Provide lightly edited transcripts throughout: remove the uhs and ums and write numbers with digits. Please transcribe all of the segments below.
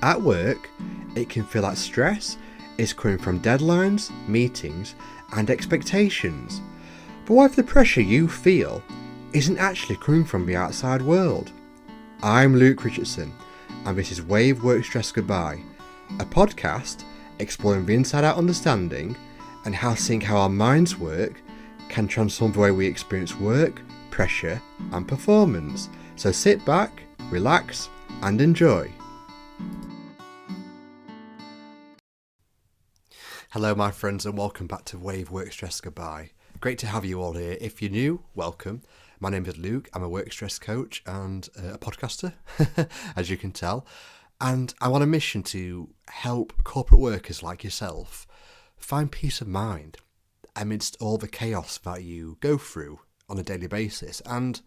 At work, it can feel like stress is coming from deadlines, meetings, and expectations. But what if the pressure you feel isn't actually coming from the outside world? I'm Luke Richardson, and this is Wave Work Stress Goodbye, a podcast exploring the inside-out understanding and how seeing how our minds work can transform the way we experience work, pressure, and performance. So sit back, relax, and enjoy. Hello my friends, and welcome back to Wave Work Stress Goodbye. Great to have you all here. If you're new, welcome. My name is Luke. I'm a work stress coach and a podcaster, as you can tell. And I'm on a mission to help corporate workers like yourself find peace of mind amidst all the chaos that you go through on a daily basis. And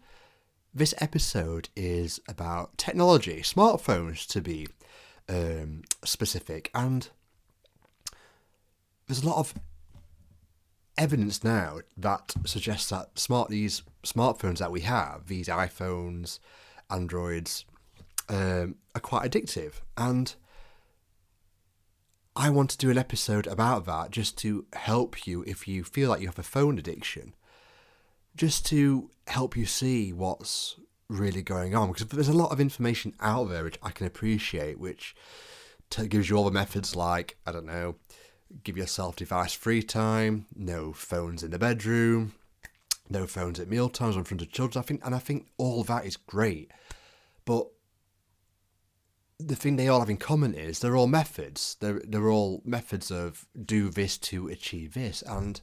this episode is about technology, smartphones to be specific. And there's a lot of evidence now that suggests that these smartphones that we have, these iPhones, Androids, are quite addictive. And I want to do an episode about that just to help you if you feel like you have a phone addiction, just to help you see what's really going on. Because there's a lot of information out there which I can appreciate, which gives you all the methods like, I don't know, give yourself device-free time, no phones in the bedroom, no phones at mealtimes or in front of children. I think all that is great. But the thing they all have in common is they're all methods. They're all methods of do this to achieve this. And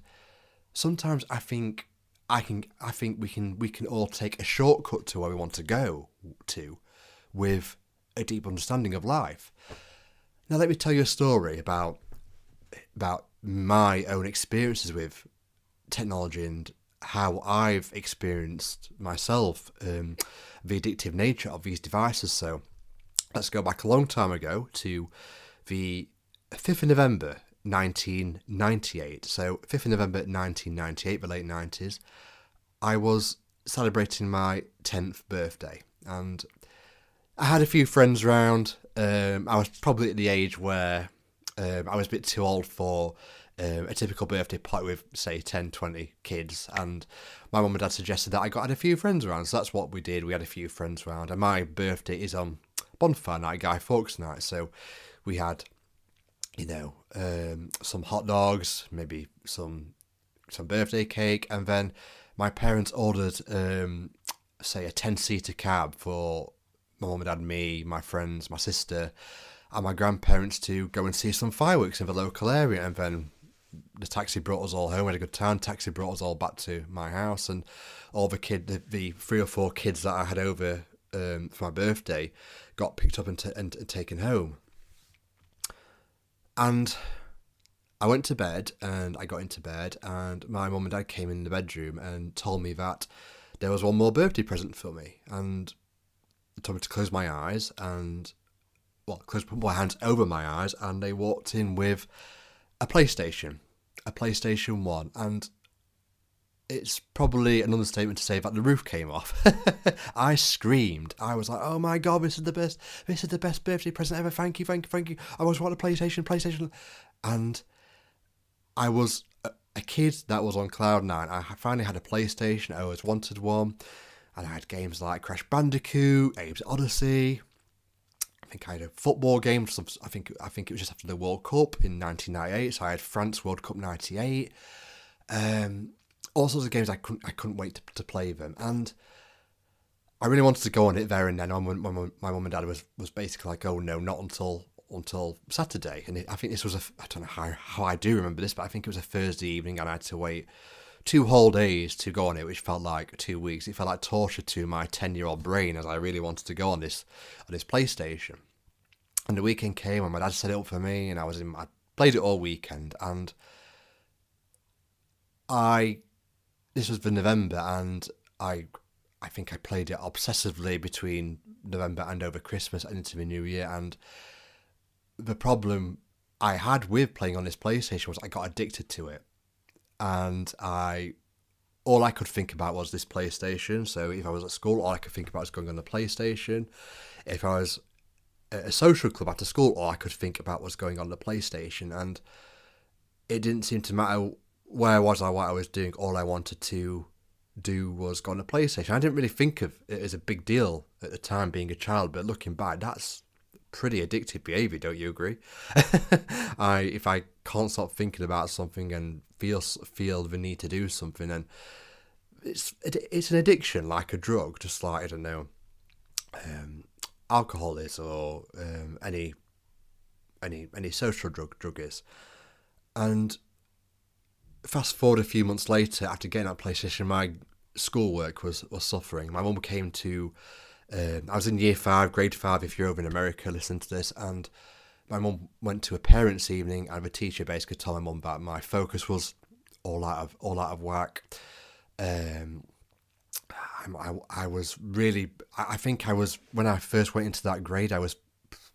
sometimes I think we can all take a shortcut to where we want to go to with a deep understanding of life. Now let me tell you a story about my own experiences with technology and how I've experienced myself the addictive nature of these devices. So let's go back a long time ago to the 5th of November 1998. So 5th of November 1998, the late 90s, I was celebrating my 10th birthday and I had a few friends round. I was probably at the age where I was a bit too old for a typical birthday party with, say, 10, 20 kids. And my mum and dad suggested that I had a few friends around. So that's what we did. We had a few friends around. And my birthday is on bonfire night, Guy Fawkes night. So we had, some hot dogs, maybe some birthday cake. And then my parents ordered, say, a 10-seater cab for my mum and dad, me, my friends, my sister, and my grandparents to go and see some fireworks in the local area. And then the taxi brought us all home. We had a good time. Taxi brought us all back to my house, and all the 3 or 4 kids that I had over for my birthday got picked up and taken home. And I went to bed, and I got into bed, and my mum and dad came in the bedroom and told me that there was one more birthday present for me, and they told me to close my eyes and put my hands over my eyes, and they walked in with a PlayStation 1, and it's probably an understatement to say that the roof came off. I screamed. I was like, "Oh my God, this is the best birthday present ever! Thank you. I always wanted a PlayStation," and I was a kid that was on cloud nine. I finally had a PlayStation. I always wanted one, and I had games like Crash Bandicoot, Abe's Odyssey. I think I had a football game. I think it was just after the World Cup in 1998. So I had France World Cup '98. All sorts of games. I couldn't wait to play them, and I really wanted to go on it there and then. My mum and dad was basically like, "Oh no, not until Saturday." And I think this was I don't know how I do remember this, but I think it was a Thursday evening, and I had to wait 2 whole days to go on it, which felt like 2 weeks. It felt like torture to my 10-year-old brain, as I really wanted to go on this PlayStation. And the weekend came, and my dad set it up for me, and I played it all weekend. And this was for November, and I think I played it obsessively between November and over Christmas and into the New Year. And the problem I had with playing on this PlayStation was I got addicted to it. And all I could think about was this PlayStation. So if I was at school, all I could think about was going on the PlayStation. If I was a social club after school, or I could think about what's going on the PlayStation, and it didn't seem to matter where I was or what I was doing. All I wanted to do was go on the PlayStation. I didn't really think of it as a big deal at the time, being a child, but looking back, that's pretty addictive behaviour, don't you agree? If I can't stop thinking about something and feel the need to do something, then it's an addiction, like a drug, just like, I don't know, alcohol is, or any social drug is. And fast forward a few months later, after getting that PlayStation, my schoolwork was suffering. My mum came to, I was in year 5, grade 5, if you're over in America, listen to this, and my mum went to a parents' evening, and the teacher basically told my mum that my focus was all out of whack. I was really, I think I was, when I first went into that grade, I was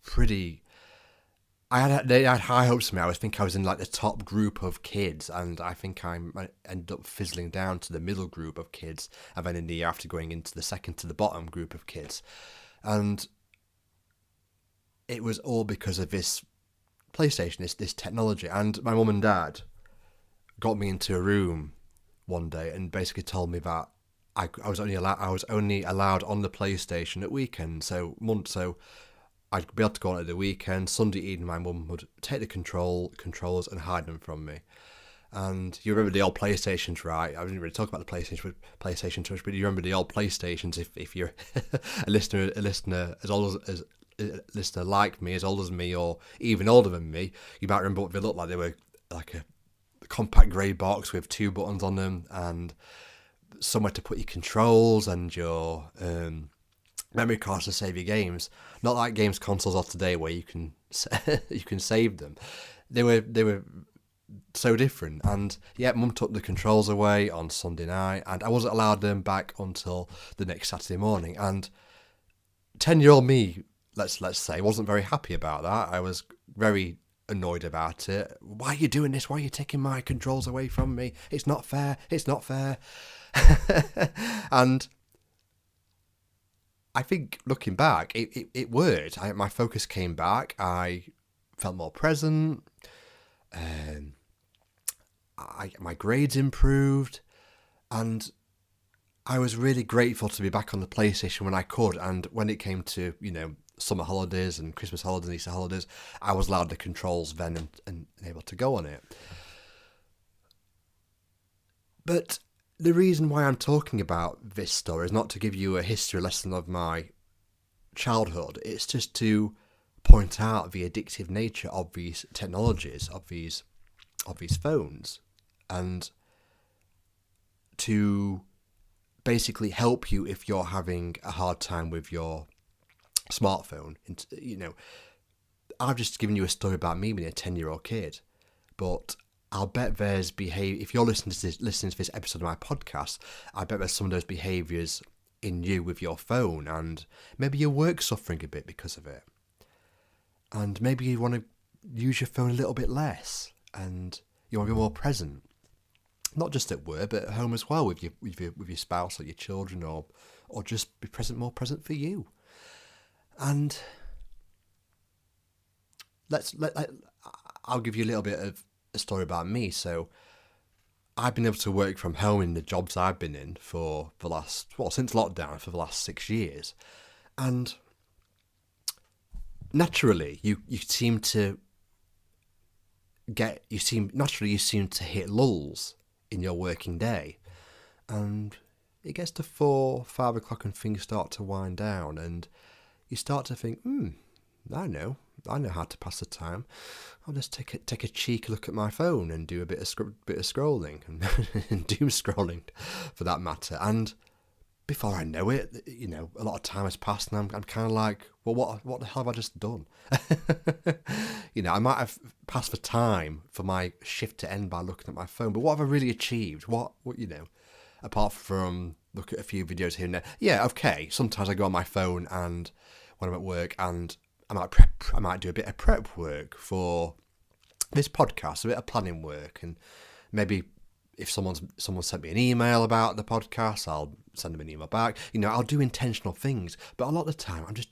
pretty, they had high hopes for me. I think I was in like the top group of kids, and I think I ended up fizzling down to the middle group of kids, and then in the year after going into the second to the bottom group of kids. And it was all because of this PlayStation, this technology. And my mum and dad got me into a room one day and basically told me that I was only allowed on the PlayStation at weekends. So I'd be able to go on at the weekend. Sunday evening, my mum would take the controllers and hide them from me. And you remember the old PlayStations, right? I didn't really talk about the PlayStation too much, but you remember the old PlayStations. If you're a listener as old as a listener like me, as old as me, or even older than me, you might remember what they looked like. They were like a compact grey box with 2 buttons on them, and somewhere to put your controls and your memory cards to save your games. Not like games consoles are today, where you can save them. They were so different. And yeah, Mum took the controls away on Sunday night, and I wasn't allowed them back until the next Saturday morning. And 10-year-old me, let's say, wasn't very happy about that. I was very annoyed about it. Why are you doing this? Why are you taking my controls away from me? It's not fair. It's not fair. And I think looking back, it worked. My focus came back. I felt more present. My grades improved, and I was really grateful to be back on the PlayStation when I could. And when it came to, summer holidays and Christmas holidays and Easter holidays, I was allowed the controls then and able to go on it. But the reason why I'm talking about this story is not to give you a history lesson of my childhood. It's just to point out the addictive nature of these technologies, of these phones, and to basically help you if you're having a hard time with your smartphone. I've just given you a story about me being a 10-year-old kid, but I'll bet there's if you're listening to this episode of my podcast, I bet there's some of those behaviours in you with your phone, and maybe your work's suffering a bit because of it. And maybe you want to use your phone a little bit less, and you want to be more present. Not just at work, but at home as well, with your spouse or your children, or just be more present for you. And I'll give you a little bit of a story about me. So I've been able to work from home in the jobs I've been in for the last, since lockdown, for the last 6 years. And naturally, you seem to hit lulls in your working day. And it gets to 4, 5 o'clock and things start to wind down, and you start to think, I know how to pass the time. I'll just take a cheeky look at my phone and do a bit of scrolling and doom scrolling, for that matter. And before I know it, a lot of time has passed, and I'm kind of like, well, what the hell have I just done? I might have passed the time for my shift to end by looking at my phone, but what have I really achieved? What apart from look at a few videos here and there. Yeah, okay. Sometimes I go on my phone and when I'm at work, and I might do a bit of prep work for this podcast, a bit of planning work, and maybe if someone sent me an email about the podcast, I'll send them an email back. I'll do intentional things, but a lot of the time I've just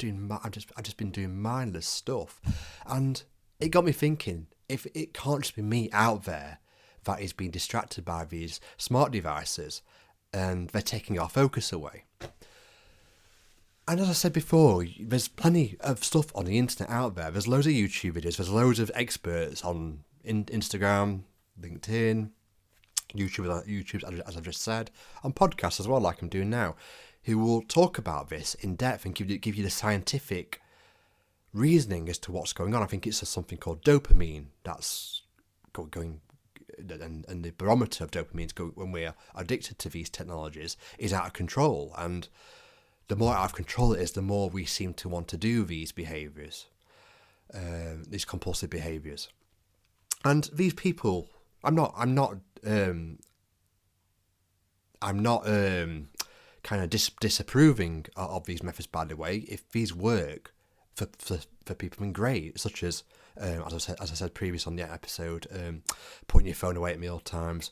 been doing mindless stuff, and it got me thinking: if it can't just be me out there that is being distracted by these smart devices, and they're taking our focus away. And as I said before, there's plenty of stuff on the internet out there. There's loads of YouTube videos. There's loads of experts on Instagram, LinkedIn, YouTube, as I've just said, on podcasts as well, like I'm doing now, who will talk about this in depth and give you the scientific reasoning as to what's going on. I think it's something called dopamine that's going, and the barometer of dopamine when we're addicted to these technologies is out of control. And the more out of control it is, the more we seem to want to do these behaviours, these compulsive behaviours. And these people, I'm not kind of disapproving of these methods, by the way. If these work for people, then great. Such as I said previous on the episode, putting your phone away at meal times,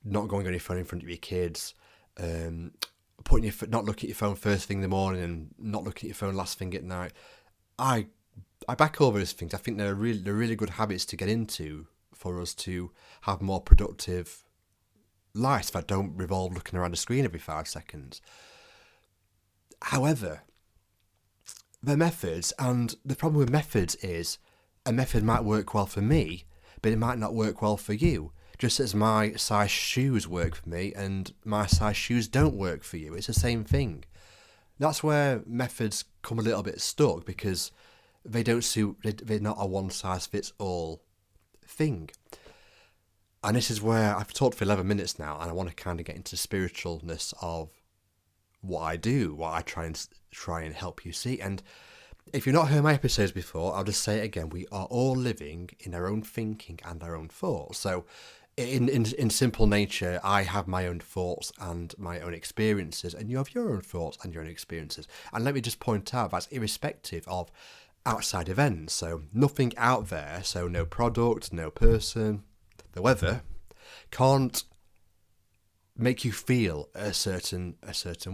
not going on your phone in front of your kids, not looking at your phone first thing in the morning and not looking at your phone last thing at night. I back all those things. I think they're really good habits to get into for us to have more productive lives that don't revolve looking around a screen every 5 seconds. However, the methods, and the problem with methods is a method might work well for me, but it might not work well for you. Just as my size shoes work for me and my size shoes don't work for you. It's the same thing. That's where methods come a little bit stuck, because they don't suit, they're not a one-size-fits-all thing. And this is where I've talked for 11 minutes now, and I want to kind of get into the spiritualness of what I do, what I try and help you see. And if you've not heard my episodes before, I'll just say it again. We are all living in our own thinking and our own thoughts. So in simple nature, I have my own thoughts and my own experiences, and you have your own thoughts and your own experiences. And let me just point out, that's irrespective of outside events. So nothing out there, so no product, no person, the weather, can't make you feel a certain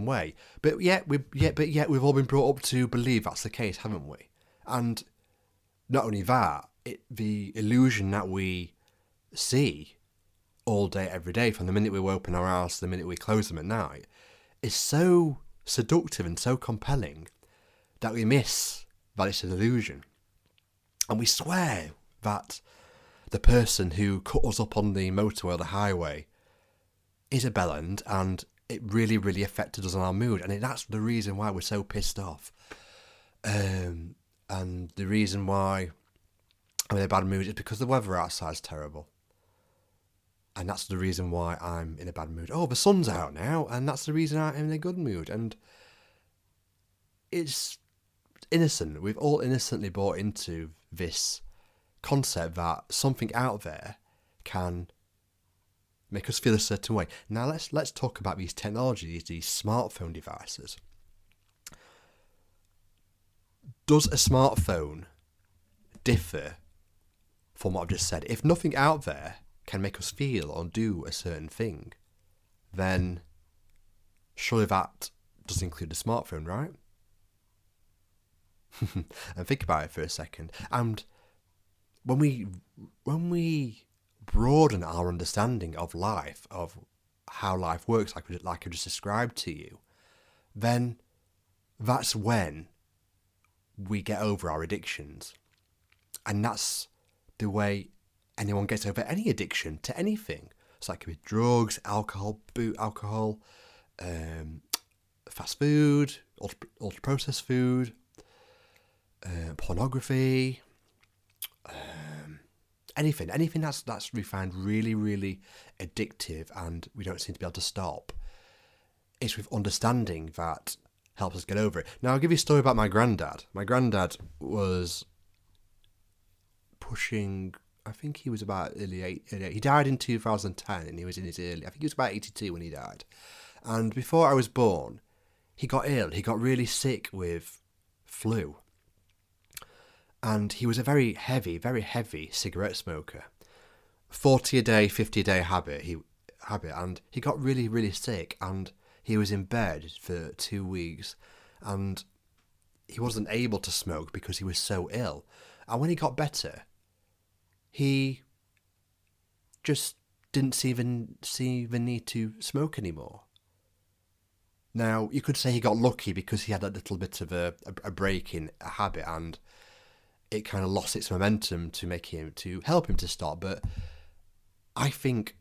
way. But yet we've all been brought up to believe that's the case, haven't we? And not only that, the illusion that we see all day, every day, from the minute we open our eyes to the minute we close them at night, is so seductive and so compelling that we miss that it's an illusion. And we swear that the person who cut us up on the motorway or the highway is a bellend, and it really, really affected us on our mood. And that's the reason why we're so pissed off. And the reason why I'm in a bad mood is because the weather outside is terrible. And that's the reason why I'm in a bad mood. Oh, the sun's out now, and that's the reason I'm in a good mood. And it's innocent. We've all innocently bought into this concept that something out there can make us feel a certain way. Now let's talk about these technologies, these smartphone devices. Does a smartphone differ from what I've just said? If nothing out there can make us feel or do a certain thing, then surely that does include the smartphone, right? And think about it for a second. And when we broaden our understanding of life, of how life works, like I just described to you, then that's when we get over our addictions. And that's the way anyone gets over any addiction to anything. So that could be drugs, alcohol, fast food, ultra-processed food, pornography, anything that's we find really, really addictive and we don't seem to be able to stop. It's with understanding that helps us get over it. Now, I'll give you a story about my granddad. My granddad was pushing, I think he was about early. He died in 2010 and he was in his early, I think he was about 82 when he died. And before I was born, he got ill. He got really sick with flu. And he was a very heavy cigarette smoker. 40 a day, 50 a day habit. habit, and he got really, really sick, and he was in bed for 2 weeks, and he wasn't able to smoke because he was so ill. And when he got better, he just didn't see the need to smoke anymore. Now, you could say he got lucky because he had a little bit of a break in a habit, and it kind of lost its momentum to help him to stop. But I think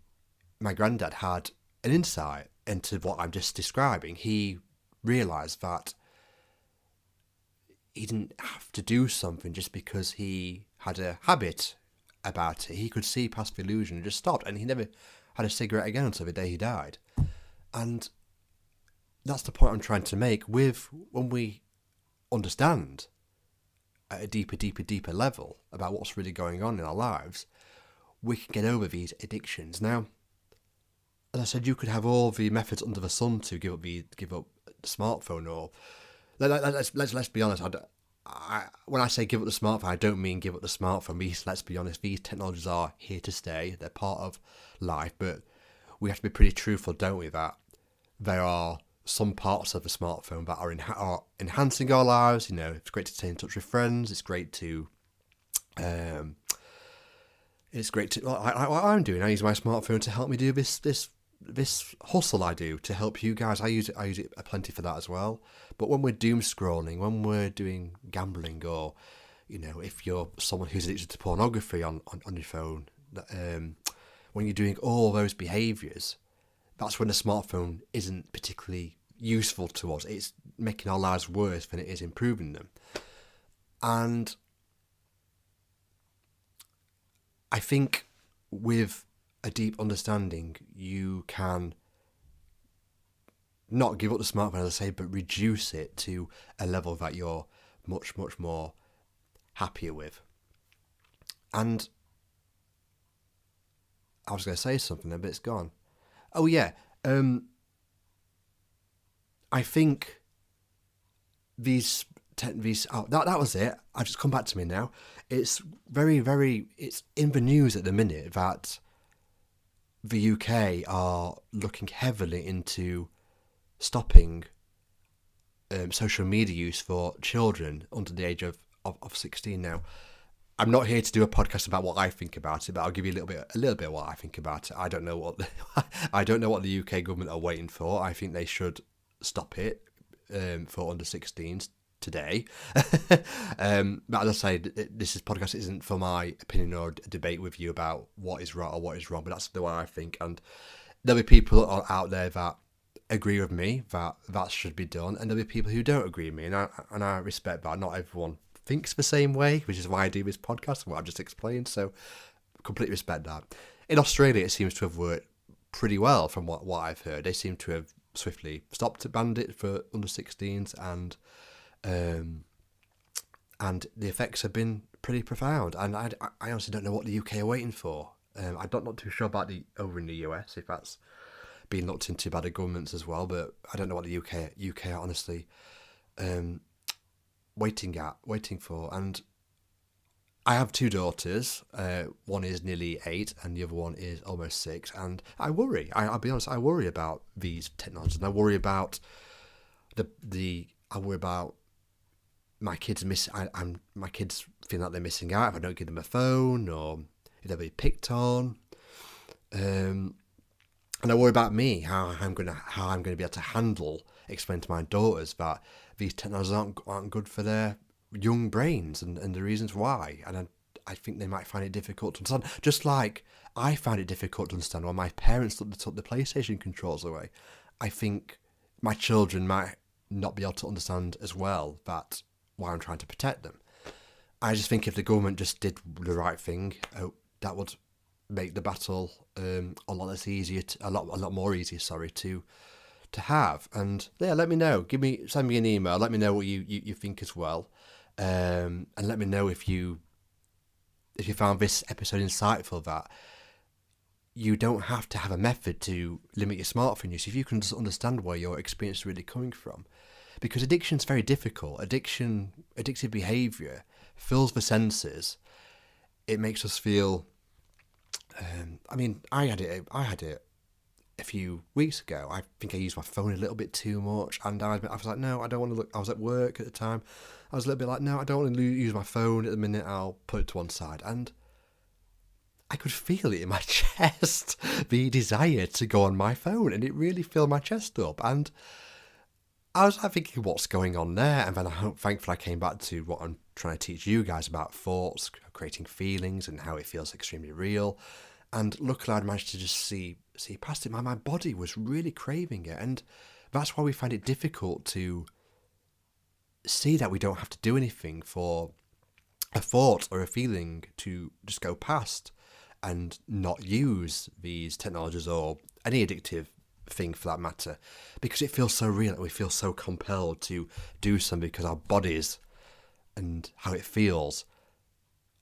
my granddad had an insight into what I'm just describing. He realised that he didn't have to do something just because he had a habit about it. He could see past the illusion and just stopped, and he never had a cigarette again until the day he died. And that's the point I'm trying to make. When we understand at a deeper level about what's really going on in our lives, we can get over these addictions. Now, as I said, you could have all the methods under the sun to give up the smartphone, or let's be honest. When I say give up the smartphone, I don't mean give up the smartphone. Let's be honest, these technologies are here to stay. They're part of life, but we have to be pretty truthful, don't we? That there are some parts of the smartphone that are enhancing our lives. You know, it's great to stay in touch with friends. It's great to, what I'm doing. I use my smartphone to help me do this hustle I do to help you guys. I use it plenty for that as well. But when we're doom scrolling, when we're doing gambling, or, you know, if you're someone who's addicted to pornography on your phone, when you're doing all those behaviours, that's when the smartphone isn't particularly useful to us. It's making our lives worse than it is improving them. And I think with a deep understanding, you can not give up the smartphone, as I say, but reduce it to a level that you're much, much more happier with. And I was going to say something, but it's gone. Oh yeah, I think that was it. I've just come back to me now. It's it's in the news at the minute that the UK are looking heavily into stopping social media use for children under the age of 16 now. I'm not here to do a podcast about what I think about it, but I'll give you a little bit of what I think about it. I don't know what the UK government are waiting for. I think they should stop it for under 16s today. But as I say, this podcast isn't for my opinion or debate with you about what is right or what is wrong, but that's the way I think. And there'll be people out there that agree with me that should be done, and there'll be people who don't agree with me, and I respect that. Not everyone thinks the same way, which is why I do this podcast and what I've just explained, so completely respect that. In Australia, it seems to have worked pretty well from what I've heard. They seem to have swiftly stopped banned it for under 16s, and the effects have been pretty profound. And I honestly don't know what the UK are waiting for. I'm not too sure about over in the US, if that's being looked into by the governments as well, but I don't know what the UK are honestly waiting for. And I have two daughters. One is nearly 8 and the other one is almost 6, and I worry. I'll be honest, I worry about these technologies, and I worry about I worry about my kids my kids feeling like they're missing out if I don't give them a phone, or if they'll be picked on. And I worry about me, how I'm going to be able to explain to my daughters that these technologies aren't good for their young brains, and the reasons why. And I think they might find it difficult to understand, just like I found it difficult to understand when my parents took the PlayStation controls away. I think my children might not be able to understand as well that why I'm trying to protect them. I just think if the government just did the right thing, that would make the battle a lot more easier to have. And yeah, let me know. Send me an email. Let me know what you think as well, and let me know if you found this episode insightful, that you don't have to have a method to limit your smartphone use if you can just understand where your experience is really coming from. Because addiction's very difficult. Addictive behaviour fills the senses. It makes us feel. I had it a few weeks ago, I think I used my phone a little bit too much, and I was like, no, I don't want to look. I was at work at the time. I was a little bit like, no, I don't want to use my phone at the minute. I'll put it to one side, and I could feel it in my chest, the desire to go on my phone, and it really filled my chest up. And I was like thinking, what's going on there? And then thankfully I came back to what I'm trying to teach you guys about thoughts, creating feelings, and how it feels extremely real. And luckily I managed to just see past it. My body was really craving it. And that's why we find it difficult to see that we don't have to do anything for a thought or a feeling to just go past and not use these technologies or any addictive thing for that matter, because it feels so real and we feel so compelled to do something because our bodies and how it feels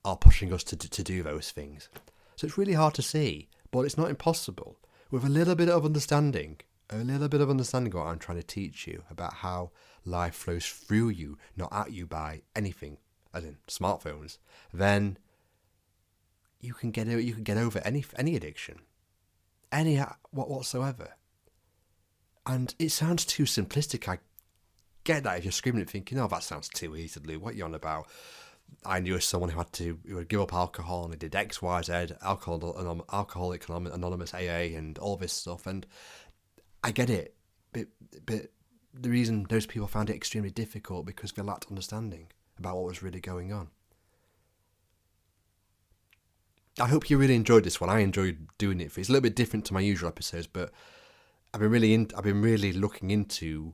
are pushing us to do those things. So it's really hard to see, but it's not impossible. With a little bit of understanding what I'm trying to teach you about how life flows through you, not at you by anything, as in smartphones, then you can get over any addiction, whatsoever. And it sounds too simplistic. I get that if you're screaming and thinking, oh, that sounds too easy, Lou. What are you on about? I knew someone who would give up alcohol, and he did X, Y, Z, Alcoholics Anonymous, AA, and all this stuff. And I get it, but the reason those people found it extremely difficult because they lacked understanding about what was really going on. I hope you really enjoyed this one. I enjoyed doing it. It's a little bit different to my usual episodes, but I've been really looking into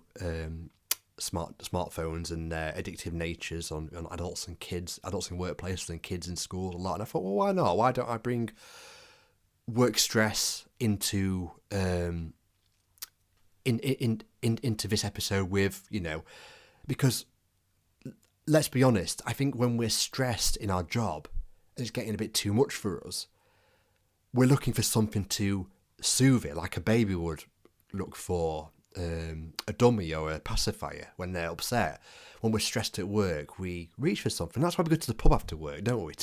smartphones and their addictive natures on adults and kids, adults in workplaces and kids in schools a lot. And I thought, well, why not? Why don't I bring work stress into into this episode with, because let's be honest, I think when we're stressed in our job, it's getting a bit too much for us. We're looking for something to soothe it, like a baby would look for a dummy or a pacifier when they're upset. When we're stressed at work, we reach for something. That's why we go to the pub after work, don't we?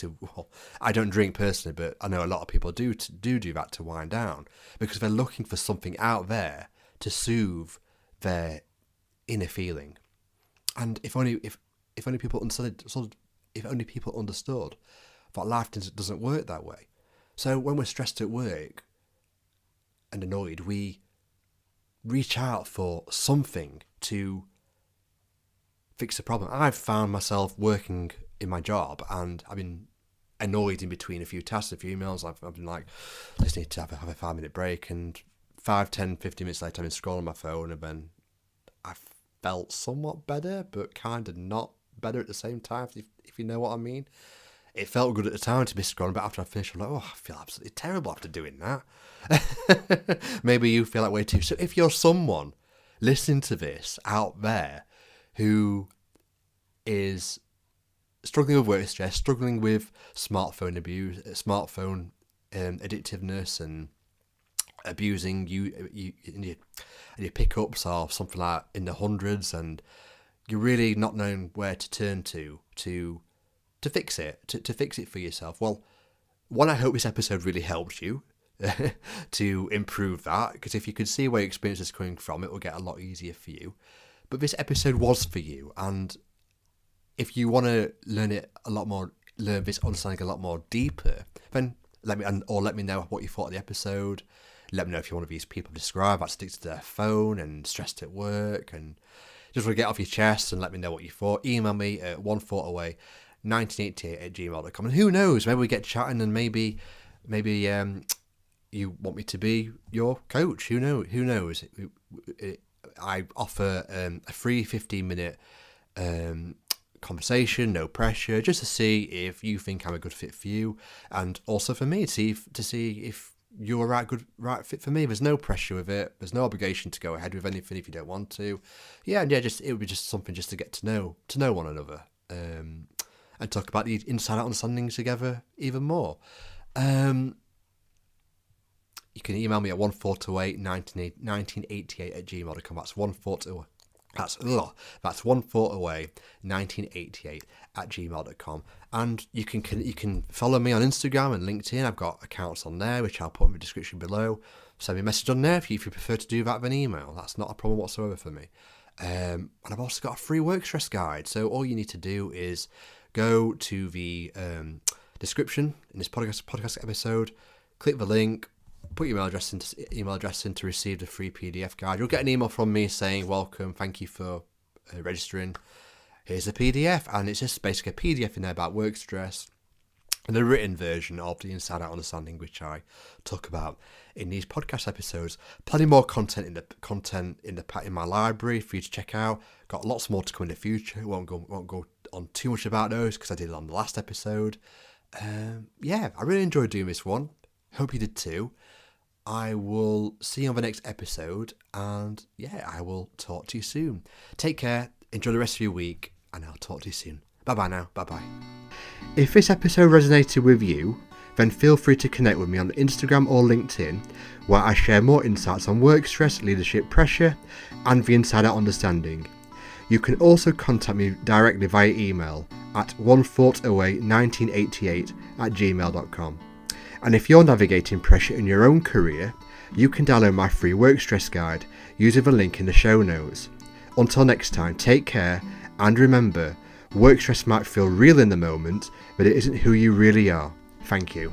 I don't drink personally, but I know a lot of people do that to wind down, because they're looking for something out there to soothe their inner feeling. And if only people understood that life doesn't work that way. So when we're stressed at work and annoyed, we reach out for something to fix the problem. I've found myself working in my job and I've been annoyed in between a few tasks, a few emails. I've been like, I just need to have a 5-minute break, and 5, 10, 15 minutes later I've been scrolling my phone, and then I felt somewhat better, but kind of not better at the same time, if you know what I mean. It felt good at the time to be scrolling, but after I finished, I'm like, oh, I feel absolutely terrible after doing that. Maybe you feel that way too. So if you're someone listening to this out there who is struggling with work stress, struggling with smartphone abuse, smartphone addictiveness, and abusing your pickups or something like in the hundreds, and you're really not knowing where to turn to fix it, to fix it for yourself. Well, one, I hope this episode really helps you to improve that, because if you can see where your experience is coming from, it will get a lot easier for you. But this episode was for you, and if you want to learn this understanding a lot more deeper, then let me know what you thought of the episode. Let me know if you're one of these people described that sticks to their phone and stressed at work and just want to get off your chest, and let me know what you thought. Email me at onethoughtaaway1988@gmail.com. And who knows, maybe we get chatting, and maybe you want me to be your coach. Who knows? I offer a free 15-minute conversation, no pressure, just to see if you think I'm a good fit for you, and also for me to see if you're a right fit for me. There's no pressure with it. There's no obligation to go ahead with anything if you don't want to. It would be just something just to get to know one another, and talk about the inside out understanding together even more. You can email me at onethoughtaaway1988@gmail.com. That's onethoughtaaway. That's onethoughtaaway1988@gmail.com. And you can follow me on Instagram and LinkedIn. I've got accounts on there, which I'll put in the description below. send me a message on there if you prefer to do that with an email. That's not a problem whatsoever for me. And I've also got a free work stress guide. So all you need to do is go to the description in this podcast episode, click the link, put your email address in to receive the free PDF guide. You'll get an email from me saying, welcome, thank you for registering. Here's a PDF, and it's just basically a PDF in there about work stress and a written version of the Inside Out Understanding, which I talk about in these podcast episodes. Plenty more content in my library for you to check out. Got lots more to come in the future. Won't go on too much about those because I did it on the last episode. I really enjoyed doing this one. Hope you did too. I will see you on the next episode, and I will talk to you soon. Take care, enjoy the rest of your week, and I'll talk to you soon. Bye-bye now, bye-bye. If this episode resonated with you, then feel free to connect with me on Instagram or LinkedIn, where I share more insights on work stress, leadership pressure, and the Inside Out Understanding. You can also contact me directly via email at onethoughtaway1988@gmail.com. And if you're navigating pressure in your own career, you can download my free work stress guide using the link in the show notes. Until next time, take care, and remember, work stress might feel real in the moment, but it isn't who you really are. Thank you.